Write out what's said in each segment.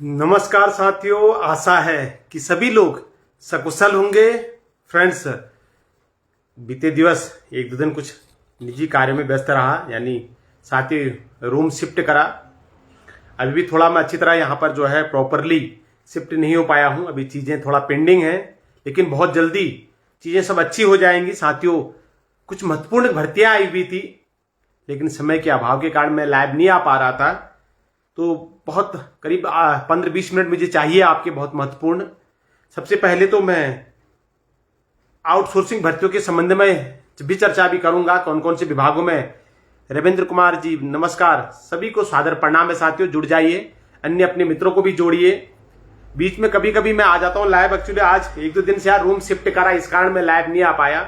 नमस्कार साथियों, आशा है कि सभी लोग सकुशल होंगे। फ्रेंड्स, बीते दिवस एक दो दिन कुछ निजी कार्य में व्यस्त रहा, यानी साथी रूम शिफ्ट करा। अभी भी थोड़ा मैं अच्छी तरह यहाँ पर जो है प्रॉपरली शिफ्ट नहीं हो पाया हूँ। अभी चीज़ें थोड़ा पेंडिंग हैं, लेकिन बहुत जल्दी चीज़ें सब अच्छी हो जाएंगी। साथियों, कुछ महत्वपूर्ण भर्तियाँ आई हुई थी, लेकिन समय के अभाव के कारण मैं लाइव नहीं आ पा रहा था। तो बहुत करीब 15-20 मिनट मुझे चाहिए आपके, बहुत महत्वपूर्ण। सबसे पहले तो मैं आउटसोर्सिंग भर्तियों के संबंध में भी चर्चा भी करूंगा, कौन कौन से विभागों में। रविंद्र कुमार जी नमस्कार, सभी को सादर प्रणाम है। साथियों जुड़ जाइए, अन्य अपने मित्रों को भी जोड़िए। बीच में कभी कभी मैं आ जाता हूं लाइव। एक्चुअली आज एक दो दिन से यार रूम शिफ्ट करा, इस कारण मैं लाइव नहीं आ पाया।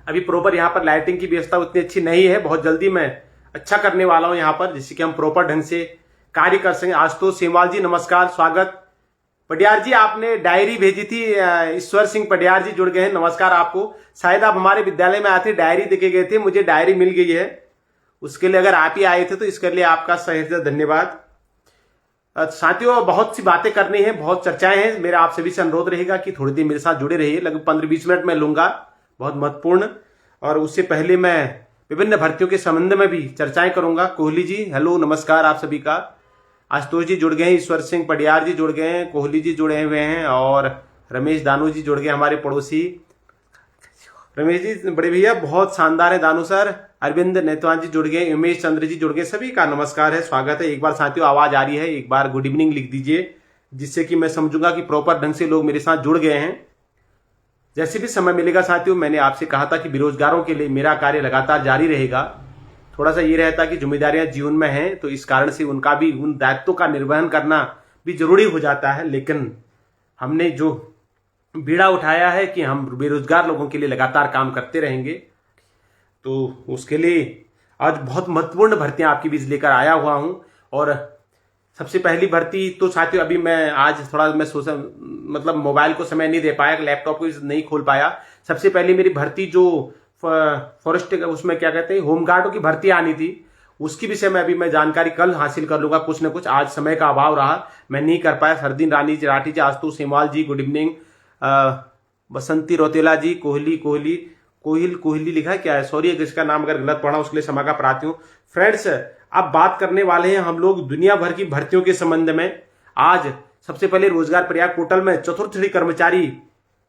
अभी प्रॉपर यहाँ पर लाइटिंग की व्यवस्था उतनी अच्छी नहीं है। बहुत जल्दी मैं अच्छा करने वाला हूं यहाँ पर, जिससे कि हम प्रॉपर ढंग से कार्य कर सकें। आशुतोष सेमवाल जी नमस्कार, स्वागत। पडियार जी आपने डायरी भेजी थी, ईश्वर सिंह पडियार जी जुड़ गए हैं, नमस्कार आपको। शायद आप हमारे विद्यालय में आए थे, डायरी देके गए थे, मुझे डायरी मिल गई है। उसके लिए अगर आप ही आए थे तो इसके लिए आपका सहर्ष धन्यवाद। साथियों, बहुत सी बातें करनी है, बहुत चर्चाएं हैं। मेरा आप सभी से अनुरोध रहेगा कि थोड़ी देर मेरे साथ जुड़े रहिए। लगभग 15-20 मिनट में लूंगा, बहुत महत्वपूर्ण। और उससे पहले मैं विभिन्न भर्तियों के संबंध में भी चर्चाएं करूंगा। कोहली जी हेलो, नमस्कार आप सभी का। आशुतोष जी जुड़ गए हैं, ईश्वर सिंह पडियार जी जुड़ गए हैं, कोहली जी जुड़े हुए हैं, और रमेश दानू जी जुड़ गए, हमारे पड़ोसी। रमेश जी बड़े भैया बहुत शानदार है, दानू सर। अरविंद नेतवान जी जुड़ गए, उमेश चंद्र जी जुड़ गए, सभी का नमस्कार है, स्वागत है। एक बार साथियों आवाज आ रही है, एक बार गुड इवनिंग लिख दीजिए, जिससे कि मैं समझूंगा कि प्रॉपर ढंग से लोग मेरे साथ जुड़ गए हैं। जैसे भी समय मिलेगा साथियों, मैंने आपसे कहा था कि बेरोजगारों के लिए मेरा कार्य लगातार जारी रहेगा। थोड़ा सा ये रहता कि जिम्मेदारियां जीवन में हैं, तो इस कारण से उनका भी, उन दायित्वों का निर्वहन करना भी जरूरी हो जाता है। लेकिन हमने जो बीड़ा उठाया है कि हम बेरोजगार लोगों के लिए लगातार काम करते रहेंगे, तो उसके लिए आज बहुत महत्वपूर्ण भर्तियां आपके बीच लेकर आया हुआ हूं। और सबसे पहली भर्ती तो साथियों, अभी मैं आज थोड़ा मैं सोशल मतलब मोबाइल को समय नहीं दे पाया, लैपटॉप को नहीं खोल पाया। सबसे पहली मेरी भर्ती जो फॉरेस्ट उसमें क्या कहते हैं होमगार्डों की भर्ती आनी थी, उसकी विषय में अभी मैं जानकारी कल हासिल कर लूंगा कुछ न कुछ। आज समय का अभाव रहा, मैं नहीं कर पाया। सरदीन रानी जी, राठी जी, आशुतोष सेमवाल जी गुड इवनिंग, बसंती रोतेला जी, कोहली लिखा है क्या है, सॉरी अगर इसका नाम अगर गलत पढ़ा उसके लिए क्षमा का प्रार्थी हूं। फ्रेंड्स, अब बात करने वाले हैं हम लोग दुनिया भर की भर्तियों के संबंध में। आज सबसे पहले रोजगार प्रयाग पोर्टल में चतुर्थ श्रेणी कर्मचारी,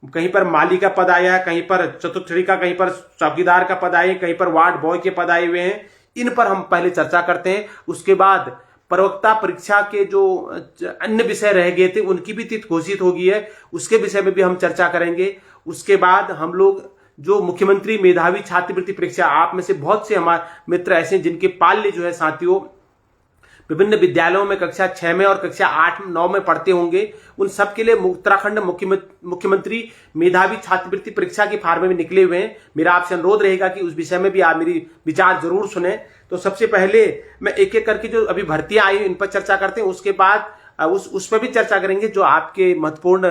कहीं पर माली का पद आया है, कहीं पर चतुर्थ श्रेणी का, कहीं पर चौकीदार का पद आए, कहीं पर वार्ड बॉय के पद आए हुए हैं। इन पर हम पहले चर्चा करते हैं। उसके बाद प्रवक्ता परीक्षा के जो अन्य विषय रह गए थे उनकी भी तिथि घोषित होगी है, उसके विषय में भी हम चर्चा करेंगे। उसके बाद हम लोग जो मुख्यमंत्री मेधावी छात्रवृत्ति परीक्षा, आप में से बहुत से हमारे मित्र ऐसे हैं जिनके पाल्य जो है साथियों विभिन्न विद्यालयों में कक्षा 6 में और कक्षा 8-9 में पढ़ते होंगे, उन सब के लिए उत्तराखंड मुख्यमंत्री मेधावी छात्रवृत्ति परीक्षा के फार्म में निकले हुए हैं। मेरा आपसे अनुरोध रहेगा कि उस विषय में भी आप मेरी विचार जरूर सुने। तो सबसे पहले मैं एक एक करके जो अभी भर्तियां आई इन पर चर्चा करते हैं। उसके बाद उस पर भी चर्चा करेंगे जो आपके महत्वपूर्ण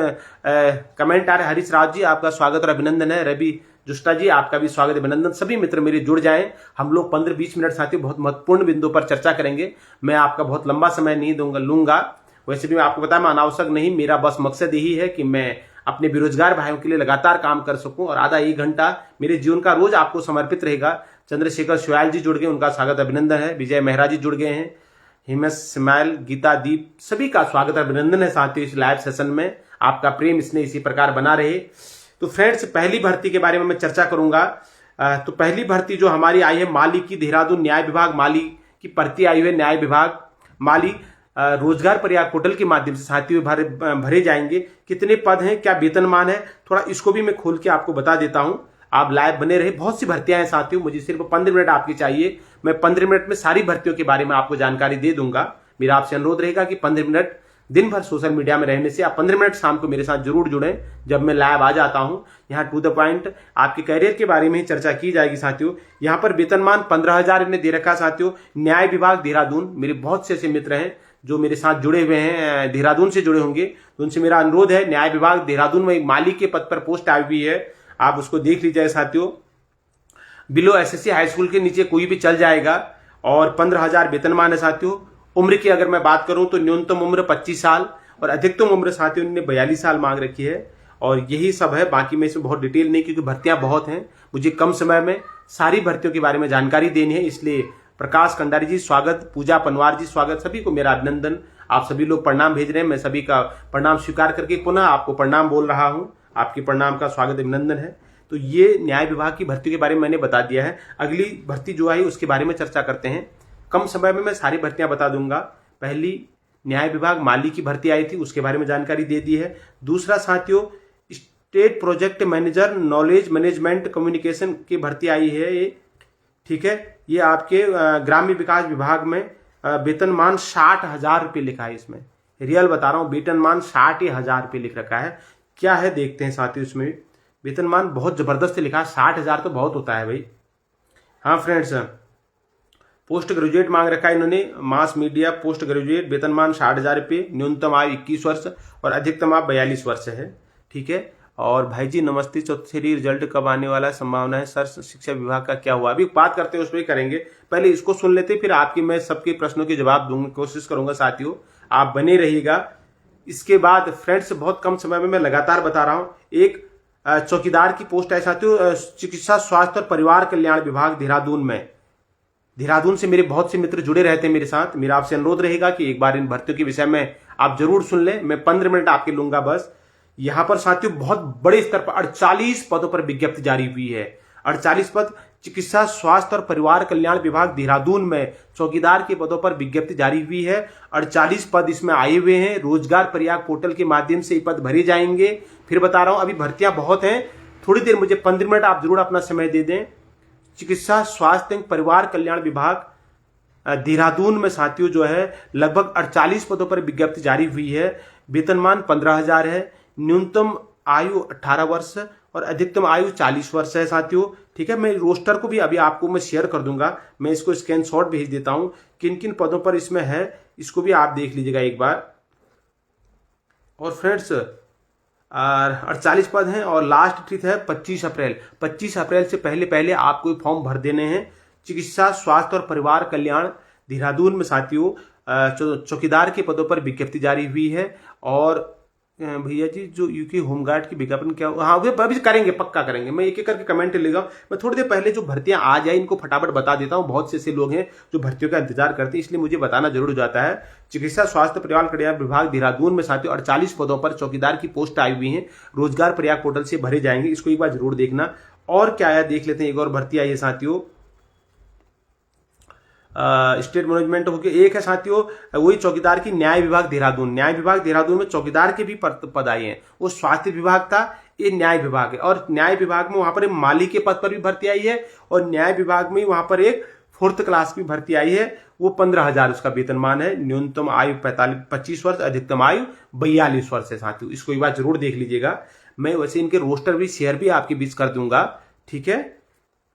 कमेंट आ रहे हैं। हरीश राव जी आपका स्वागत और अभिनंदन है। रवि जुष्टा जी आपका भी स्वागत अभिनंदन। सभी मित्र मेरे जुड़ जाएं। हम लोग 15-20 मिनट साथियों बहुत महत्वपूर्ण बिंदु पर चर्चा करेंगे। मैं आपका बहुत लंबा समय नहीं लूंगा। वैसे भी मैं आपको बताया मैं अनावश्यक नहीं, मेरा बस मकसद यही है कि मैं अपने बेरोजगार भाइयों के लिए लगातार काम कर सकूं, और आधा 1 घंटा मेरे जीवन का रोज आपको समर्पित रहेगा। चंद्रशेखर सोयाल जी जुड़ गए, उनका स्वागत अभिनंदन है। विजय मेहरा जी जुड़ गए हैं, हिमेश स्माइल, गीता दीप, सभी का स्वागत अभिनंदन है साथियों इस लाइव सेशन में। आपका प्रेम इसने इसी प्रकार बना रहे। तो फ्रेंड्स, पहली भर्ती के बारे में मैं चर्चा करूंगा। तो पहली भर्ती जो हमारी आई है माली की, देहरादून न्याय विभाग माली की भर्ती आई हुई है। न्याय विभाग माली रोजगार प्रयाग पोर्टल के माध्यम से साथियों भरे जाएंगे। कितने पद हैं, क्या वेतनमान है, थोड़ा इसको भी मैं खोल के आपको बता देता हूं। आप लाइव बने रहे। बहुत सी भर्तियां हैं साथियों, मुझे सिर्फ 15 मिनट आपकी चाहिए। मैं 15 मिनट में सारी भर्तियों के बारे में आपको जानकारी दे दूंगा। मेरा आपसे अनुरोध रहेगा कि 15 मिनट दिन भर सोशल मीडिया में रहने से आप 15 मिनट शाम को मेरे साथ जरूर जुड़ें। जब मैं लाइव आ जाता हूं, यहाँ टू द पॉइंट आपके कैरियर के बारे में ही चर्चा की जाएगी साथियों। यहाँ पर वेतनमान 15,000 इन्हें दे रखा साथियों। न्याय विभाग देहरादून, मेरे बहुत से ऐसे मित्र हैं जो मेरे साथ जुड़े हुए हैं, देहरादून से जुड़े होंगे, तो उनसे मेरा अनुरोध है। न्याय विभाग देहरादून में एक माली के पद पर पोस्ट आई हुई है, आप उसको देख लीजिए साथियों। बिलो एसएससी हाई स्कूल के नीचे कोई भी चल जाएगा, और 15,000 वेतनमान है साथियों। उम्र की अगर मैं बात करूं तो न्यूनतम उम्र 25 साल और अधिकतम उम्र साथियों ने 42 साल मांग रखी है। और यही सब है, बाकी में इसमें बहुत डिटेल नहीं, क्योंकि भर्तियां बहुत हैं, मुझे कम समय में सारी भर्तियों के बारे में जानकारी देनी है। इसलिए प्रकाश कंडारी जी स्वागत, पूजा पनवार जी स्वागत, सभी को मेरा अभिनंदन। आप सभी लोग प्रणाम भेज रहे हैं, मैं सभी का प्रणाम स्वीकार करके पुनः आपको प्रणाम बोल रहा हूं। आपके प्रणाम का स्वागत अभिनंदन है। तो ये न्याय विभाग की भर्ती के बारे में मैंने बता दिया है। अगली भर्ती जो आई उसके बारे में चर्चा करते हैं। कम समय में मैं सारी भर्तियां बता दूंगा। पहली न्याय विभाग माली की भर्ती आई थी, उसके बारे में जानकारी दे दी है। दूसरा साथियों state project manager knowledge management communication की भर्ती आई है ये, ठीक है। ये आपके ग्राम्य विकास विभाग में वेतनमान 60,000 रुपये लिखा है। इसमें रियल बता रहा हूं, वेतनमान 60,000 रुपये लिख रखा है। क्या है देखते हैं साथियों, इसमें वेतनमान बहुत जबरदस्त लिखा है। 60,000 तो बहुत होता है भाई। हाँ फ्रेंड्स, पोस्ट ग्रेजुएट मांग रखा है इन्होंने, मास मीडिया पोस्ट ग्रेजुएट, वेतनमान 60,000 रुपये, न्यूनतम आयु 21 वर्ष और अधिकतम आयु 42 वर्ष है, ठीक है। और भाई जी नमस्ते, चौथी रिजल्ट कब आने वाला है, संभावना है सर, शिक्षा विभाग का क्या हुआ? अभी बात करते हैं, उस पर करेंगे। पहले इसको सुन लेते, फिर आपकी मैं सबके प्रश्नों के जवाब दूंगा, कोशिश करूंगा साथियों, आप बने रहिएगा। इसके बाद फ्रेंड्स बहुत कम समय में मैं लगातार बता रहा हूं, एक चौकीदार की पोस्ट है साथियों, चिकित्सा स्वास्थ्य और परिवार कल्याण विभाग देहरादून में। देहरादून से मेरे बहुत से मित्र जुड़े रहते हैं मेरे साथ। मेरा आपसे अनुरोध रहेगा कि एक बार इन भर्तियों के विषय में आप जरूर सुन लें। मैं 15 मिनट आपके लूंगा बस। यहां पर साथियों बहुत बड़े स्तर पर 48 पदों पर विज्ञप्ति जारी हुई है। 48 पद, चिकित्सा स्वास्थ्य और परिवार कल्याण विभाग देहरादून में चौकीदार के पदों पर विज्ञप्ति जारी हुई है। 48 पद इसमें आए हुए हैं। रोजगार प्रयाग पोर्टल के माध्यम से ये पद भरे जाएंगे। फिर बता रहा हूं, अभी भर्तियां बहुत हैं। थोड़ी देर, मुझे 15 मिनट आप जरूर अपना समय दे दें। चिकित्सा स्वास्थ्य एवं परिवार कल्याण विभाग देहरादून में साथियों जो है लगभग 48 पदों पर विज्ञप्ति जारी हुई है। वेतनमान 15,000 है, न्यूनतम आयु 18 वर्ष और अधिकतम आयु 40 वर्ष है साथियों, ठीक है। मैं रोस्टर को भी अभी आपको मैं शेयर कर दूंगा, मैं इसको स्क्रीनशॉट भेज देता हूं किन किन पदों पर इसमें है, इसको भी आप देख लीजिएगा एक बार। और फ्रेंड्स 48 पद हैं और लास्ट डेट है 25 अप्रैल। 25 अप्रैल से पहले पहले आपको फॉर्म भर देने हैं। चिकित्सा स्वास्थ्य और परिवार कल्याण देहरादून में साथियों चौकीदार के पदों पर विज्ञप्ति जारी हुई है। और भैया जी जो यूके होमगार्ड की विज्ञापन क्या, हाँ वो अभी करेंगे, पक्का करेंगे। मैं एक एक करके कमेंट लेगा। मैं थोड़ी देर पहले जो भर्तियां आ जाए इनको फटाफट बता देता हूं। बहुत से ऐसे लोग हैं जो भर्तियों का इंतजार करते हैं, इसलिए मुझे बताना जरूर हो जाता है। चिकित्सा स्वास्थ्य परिवार कल्याण विभाग देहरादून में साथियों 48 पदों पर चौकीदार की पोस्ट आई हुई है। रोजगार प्रयाग पोर्टल से भरे जाएंगे, इसको एक बार जरूर देखना। और क्या है देख लेते हैं, एक और भर्ती आई है साथियों, स्टेट मैनेजमेंट होके एक है साथियों, वही चौकीदार की न्याय विभाग देहरादून। न्याय विभाग देहरादून में चौकीदार के भी पद आए हैं। वो स्वास्थ्य विभाग था, ये न्याय विभाग है। और न्याय विभाग में वहां पर एक माली के पद पर भी भर्ती आई है और न्याय विभाग में वहां पर एक 4th क्लास की भर्ती आई है। वो 15,000 उसका वेतनमान है। न्यूनतम आयु 25 वर्ष, अधिकतम आयु 42 वर्ष है साथियों, इसको एक बार जरूर देख लीजिएगा। मैं वैसे इनके रोस्टर भी शेयर भी आपके बीच कर दूंगा, ठीक है।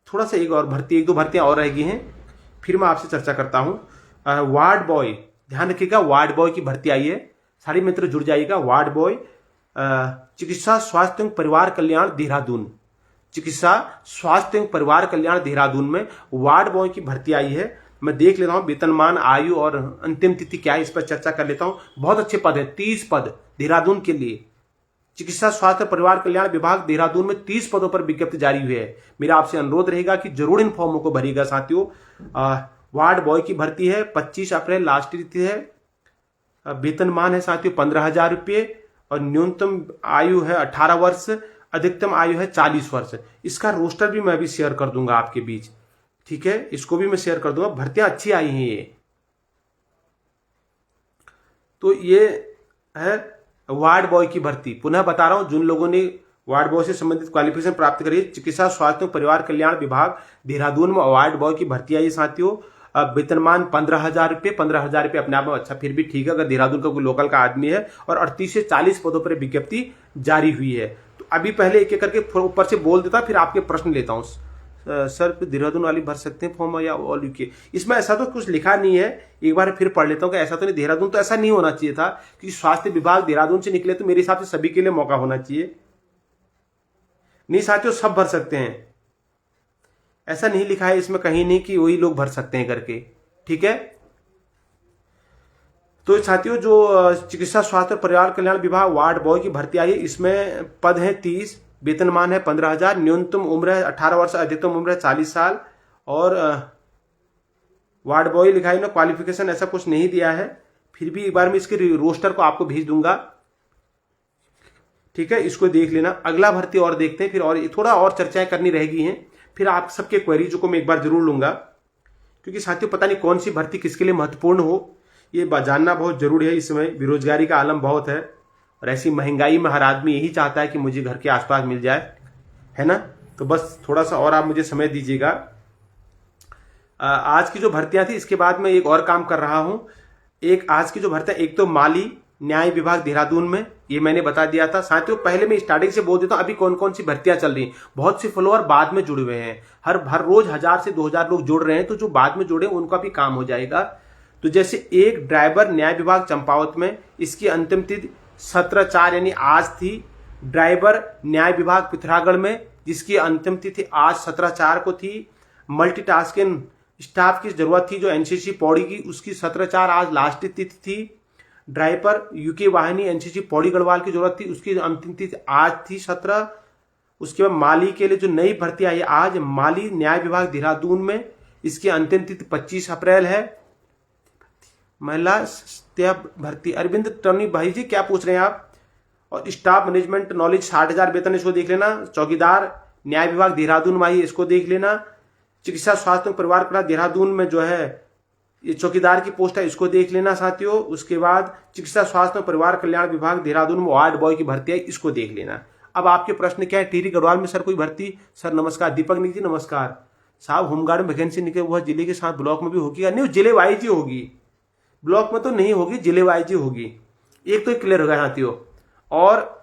थोड़ा सा एक दो भर्तियां और रहेगी हैं, फिर मैं आपसे चर्चा करता हूं। वार्ड बॉय, ध्यान रखिएगा, वार्ड बॉय की भर्ती आई है, सारे मित्र जुड़ जाइएगा। वार्ड बॉय चिकित्सा स्वास्थ्य एवं परिवार कल्याण देहरादून, चिकित्सा स्वास्थ्य एवं परिवार कल्याण देहरादून में वार्ड बॉय की भर्ती आई है। मैं देख लेता हूं वेतनमान, आयु और अंतिम तिथि क्या है, इस पर चर्चा कर लेता हूं। बहुत अच्छे पद है, 30 पद देहरादून के लिए। चिकित्सा स्वास्थ्य परिवार कल्याण विभाग देहरादून में 30 पदों पर विज्ञप्ति जारी हुई है। मेरा आपसे अनुरोध रहेगा कि जरूर इन फॉर्मों को भरिएगा साथियों। वार्ड बॉय की भर्ती है, 25 अप्रैल लास्ट तिथि है। वेतनमान है साथियों 15,000 रुपये और न्यूनतम आयु है 18 वर्ष, अधिकतम आयु है 40 वर्ष। इसका रोस्टर भी मैं भी शेयर कर दूंगा आपके बीच, ठीक है, इसको भी मैं शेयर कर दूंगा। भर्तियां अच्छी आई हैं ये। तो ये है वार्ड बॉय की भर्ती। पुनः बता रहा हूं, जिन लोगों ने वार्ड बॉय से संबंधित क्वालिफिकेशन प्राप्त करी, चिकित्सा स्वास्थ्य परिवार कल्याण विभाग देहरादून में वार्ड बॉय की भर्ती आई साथियों। वेतनमान 15,000 रुपये। 15,000 रुपये अपने आप में अच्छा, फिर भी ठीक है अगर देहरादून का कोई लोकल का आदमी है। और 38 से 40 पदों पर विज्ञप्ति जारी हुई है। तो अभी पहले एक एक करके ऊपर से बोल देता, फिर आपके प्रश्न लेता हूं। सर देहरादून वाली भर सकते हैं फॉर्म या ऑल यूके? इसमें ऐसा तो कुछ लिखा नहीं है, एक बार फिर पढ़ लेता हूं कि ऐसा तो नहीं, देहरादून तो ऐसा नहीं होना चाहिए था, क्योंकि स्वास्थ्य विभाग देहरादून से निकले तो मेरे हिसाब से सभी के लिए मौका होना चाहिए। नहीं साथियों, सब भर सकते हैं, ऐसा नहीं लिखा है इसमें कहीं नहीं कि वही लोग भर सकते हैं करके, ठीक है। तो साथियों, जो चिकित्सा स्वास्थ्य और परिवार कल्याण विभाग वार्ड बॉय की भर्ती आई है, इसमें पद है 30, वेतनमान है 15,000, न्यूनतम उम्र है 18 वर्ष, अधिकतम उम्र है 40 साल। और वार्ड बॉय लिखा है ना, क्वालिफिकेशन ऐसा कुछ नहीं दिया है। फिर भी एक बार मैं इसके रोस्टर को आपको भेज दूंगा, ठीक है, इसको देख लेना। अगला भर्ती और देखते हैं, फिर और थोड़ा और चर्चाएं करनी रहेगी हैं, फिर आप सबके क्वेरीज को मैं एक बार जरूर लूंगा, क्योंकि साथियों पता नहीं कौन सी भर्ती किसके लिए महत्वपूर्ण हो, ये जानना बहुत जरूरी है। इस समय बेरोजगारी का आलम बहुत है, और ऐसी महंगाई में हर आदमी यही चाहता है कि मुझे घर के आसपास मिल जाए, है ना। तो बस थोड़ा सा और आप मुझे समय दीजिएगा। आज की जो भर्तियां थी, इसके बाद मैं एक और काम कर रहा हूं। एक आज की जो भर्तियां, एक तो माली न्याय विभाग देहरादून में, ये मैंने बता दिया था। साथियों पहले मैं स्टार्टिंग से बोल देता हूं अभी कौन कौन सी भर्तियां चल रही हैं। बहुत से फॉलोअर बाद में जुड़े हुए हैं, हर रोज 1000 से 2000 लोग जुड़ रहे हैं, तो जो बाद में जुड़े उनका भी काम हो जाएगा। तो जैसे एक ड्राइवर न्याय विभाग चंपावत में, इसकी अंतिम तिथि 17/4 यानी आज थी। ड्राइवर न्याय विभाग पिथौरागढ़ में, जिसकी अंतिम तिथि आज 17/4 को थी। मल्टीटास्किंग स्टाफ की जरूरत थी जो एनसीसी पौड़ी की, उसकी 17/4 आज लास्ट तिथि थी। ड्राइवर यूके वाहिनी एनसीसी पौड़ी गढ़वाल की जरूरत थी, उसकी अंतिम तिथि आज थी 17। उसके बाद माली के लिए जो नई भर्ती आई आज, माली न्याय विभाग देहरादून में, इसकी अंतिम तिथि 25 अप्रैल है। महिला भर्ती, अरविंद टर्नी भाई जी क्या पूछ रहे हैं आप। और स्टाफ मैनेजमेंट नॉलेज 60,000 वेतन, इसको देख लेना। चौकीदार न्याय विभाग देहरादून में आई, इसको देख लेना। चिकित्सा स्वास्थ्य परिवार कल्याण देहरादून में जो है ये चौकीदार की पोस्ट है, इसको देख लेना साथियों। उसके बाद चिकित्सा स्वास्थ्य परिवार कल्याण विभाग देहरादून में वार्ड बॉय की भर्ती है, इसको देख लेना। अब आपके प्रश्न क्या है, टिहरी गढ़वाल में सर कोई भर्ती। सर नमस्कार, दीपक निक जी नमस्कार। साहब होमगार्ड में वैकेंसी निकले, वह जिले के साथ ब्लॉक में भी होगी या नहीं? जिले वाइज ही होगी, ब्लॉक में तो नहीं होगी, जिले वाइज ही होगी। एक तो क्लियर होगा साथियों। और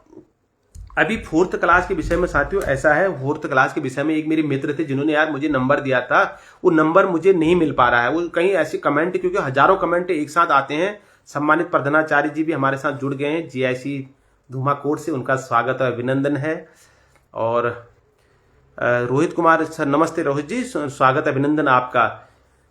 अभी 4th क्लास के विषय में साथियों ऐसा है, 4th क्लास के विषय में एक मेरे मित्र थे जिन्होंने यार मुझे नंबर दिया था, वो नंबर मुझे नहीं मिल पा रहा है। वो कहीं ऐसे कमेंट, क्योंकि हजारों कमेंट एक साथ आते हैं। सम्मानित प्रधानाचार्य जी भी हमारे साथ जुड़ गए हैं जीआईसी धूमाकोट से, उनका स्वागत और अभिनंदन है। और रोहित कुमार सर नमस्ते रोहित जी, स्वागत अभिनंदन आपका।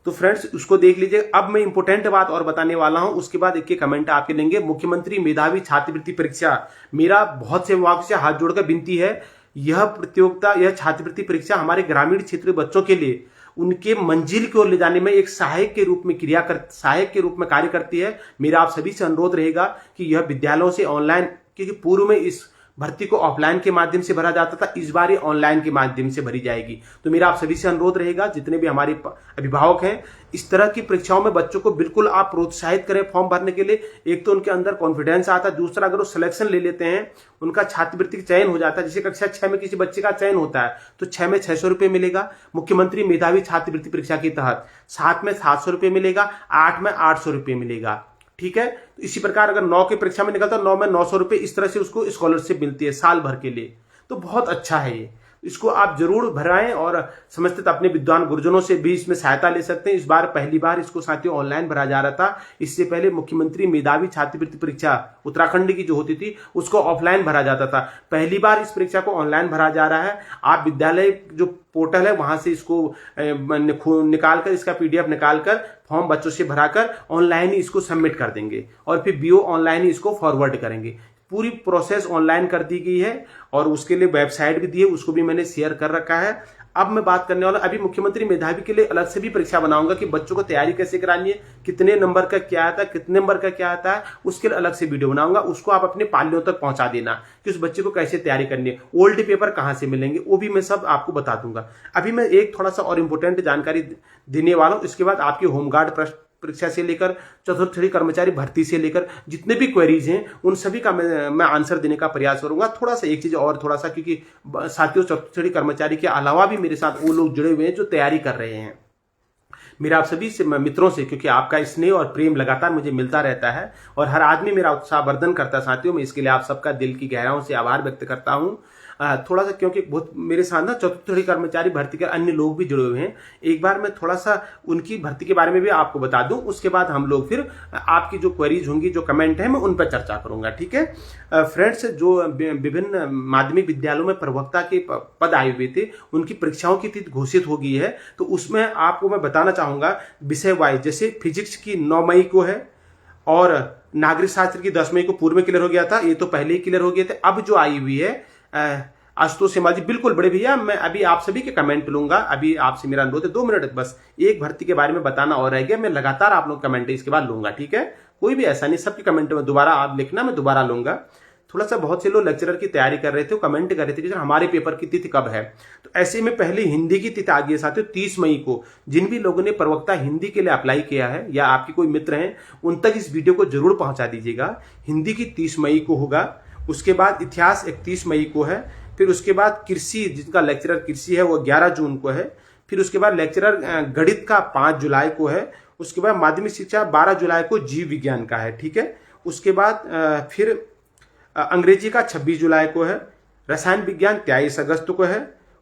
तो फ्रेंड्स उसको देख लीजिए। अब मैं इंपोर्टेंट बात और बताने वाला हूं, उसके बाद एक कमेंट आपके लेंगे। मुख्यमंत्री मेधावी छात्रवृत्ति परीक्षा, मेरा बहुत से विभाग से हाथ जोड़कर विनती है, यह प्रतियोगिता, यह छात्रवृत्ति परीक्षा हमारे ग्रामीण क्षेत्रीय बच्चों के लिए उनके मंजिल की ओर ले जाने में एक सहायक के रूप में सहायक के रूप में कार्य करती है। मेरा आप सभी से अनुरोध रहेगा कि यह विद्यालयों से ऑनलाइन, क्योंकि पूर्व में इस भर्ती को ऑफलाइन के माध्यम से भरा जाता था, इस बार ये ऑनलाइन के माध्यम से भरी जाएगी। तो मेरा आप सभी से अनुरोध रहेगा, जितने भी हमारे अभिभावक हैं, इस तरह की परीक्षाओं में बच्चों को बिल्कुल आप प्रोत्साहित करें फॉर्म भरने के लिए। एक तो उनके अंदर कॉन्फिडेंस आता है, दूसरा अगर वो सिलेक्शन ले लेते हैं, उनका छात्रवृत्ति का चयन हो जाता है। जैसे कक्षा 6 में किसी बच्चे का चयन होता है तो 6 में 600 रुपये मिलेगा मुख्यमंत्री मेधावी छात्रवृत्ति परीक्षा के तहत, 7 में 700 रुपये मिलेगा, 8 में 800 रुपये मिलेगा, ठीक है। तो इसी प्रकार अगर 9 की परीक्षा में निकलता है 9 में 900 रुपये, इस तरह से उसको स्कॉलरशिप मिलती है साल भर के लिए। तो बहुत अच्छा है ये, इसको आप जरूर भराएं और समस्थित अपने विद्वान गुरुजनों से भी इसमें सहायता ले सकते हैं। इस बार पहली बार इसको साथियों ऑनलाइन भरा जा रहा था। इससे पहले मुख्यमंत्री मेधावी छात्रवृत्ति परीक्षा उत्तराखंड की जो होती थी उसको ऑफलाइन भरा जाता था। पहली बार इस परीक्षा को ऑनलाइन भरा जा रहा है। आप विद्यालय जो पोर्टल है वहां से इसको निकालकर, इसका PDF निकालकर फॉर्म बच्चों से भराकर ऑनलाइन ही इसको सबमिट कर देंगे और फिर BO ऑनलाइन ही इसको फॉरवर्ड करेंगे। पूरी प्रोसेस ऑनलाइन कर दी गई है और उसके लिए वेबसाइट भी दी है, उसको भी मैंने शेयर कर रखा है। अब मैं बात करने वाला, अभी मुख्यमंत्री मेधावी के लिए अलग से भी परीक्षा बनाऊंगा कि बच्चों को तैयारी कैसे करानी है, कितने नंबर का क्या आता है, कितने नंबर का क्या आता है, उसके लिए अलग से वीडियो बनाऊंगा। उसको आप अपने पालियों तक पहुंचा देना कि उस बच्चे को कैसे तैयारी करनी है, ओल्ड पेपर कहां से मिलेंगे, वो भी मैं सब आपको बता दूंगा। अभी मैं एक थोड़ा सा और इंपॉर्टेंट जानकारी देने वाला हूं, इसके बाद आपकी होमगार्ड परीक्षा से लेकर चतुर्थ श्रेणी कर्मचारी भर्ती से लेकर जितने भी क्वेरीज हैं उन सभी का मैं आंसर देने का प्रयास करूंगा। थोड़ा सा एक चीज और थोड़ा सा, क्योंकि साथियों चतुर्थ श्रेणी कर्मचारी के अलावा भी मेरे साथ वो लोग जुड़े हुए हैं जो तैयारी कर रहे हैं। मेरा आप सभी से मित्रों से, क्योंकि आपका स्नेह और प्रेम लगातार मुझे मिलता रहता है और हर आदमी मेरा उत्साहवर्धन करता है साथियों, मैं इसके लिए आप सबका दिल की गहराइयों से आभार व्यक्त करता हूं। थोड़ा सा, क्योंकि बहुत मेरे साथ ना चतुर्थ श्रेणी कर्मचारी भर्ती के अन्य लोग भी जुड़े हुए हैं, एक बार मैं थोड़ा सा उनकी भर्ती के बारे में भी आपको बता दूं। उसके बाद हम लोग फिर आपकी जो क्वेरीज होंगी, जो कमेंट है, मैं उन पर चर्चा करूंगा, ठीक है। फ्रेंड्स, जो विभिन्न माध्यमिक विद्यालयों में प्रवक्ता के पद आए हुए थे उनकी परीक्षाओं की तिथि घोषित हो गई है। तो उसमें आपको मैं बताना चाहूंगा विषय वाइज, जैसे फिजिक्स की 9 मई को है और नागरिक शास्त्र की 10 मई को पूर्व में क्लियर हो गया था, ये तो पहले ही क्लियर हो गए थे। अब जो आई हुई है आशुतोष सिम्हा जी, बिल्कुल बड़े भैया, मैं अभी आप सभी के कमेंट लूंगा। अभी आपसे मेरा अनुरोध है 2 मिनट बस, एक भर्ती के बारे में बताना और रह गया, मैं लगातार आप लोग कमेंट इसके बाद लूंगा, ठीक है। कोई भी ऐसा नहीं, सबके कमेंट में दोबारा आप लिखना, मैं दोबारा लूंगा। थोड़ा सा बहुत से लोग लेक्चरर की तैयारी कर रहे थे, वो कमेंट कर रहे थे कि सर हमारे पेपर की तिथि कब है। तो ऐसे में पहले हिंदी की तिथि आ गई है साथियों 30 मई को। जिन भी लोगों ने प्रवक्ता हिंदी के लिए अप्लाई किया है या आपके कोई मित्र हैं, उन तक इस वीडियो को जरूर पहुंचा दीजिएगा। हिंदी की 30 मई को होगा, उसके बाद इतिहास 31 मई को है, फिर उसके बाद कृषि, जिनका लेक्चरर कृषि है वो 11 जून को है, फिर उसके बाद लेक्चरर गणित का 5 जुलाई को है, उसके बाद माध्यमिक शिक्षा 12 जुलाई को जीव विज्ञान का है, ठीक है। उसके बाद फिर अंग्रेजी का 26 जुलाई को है, रसायन विज्ञान 23 अगस्त को है,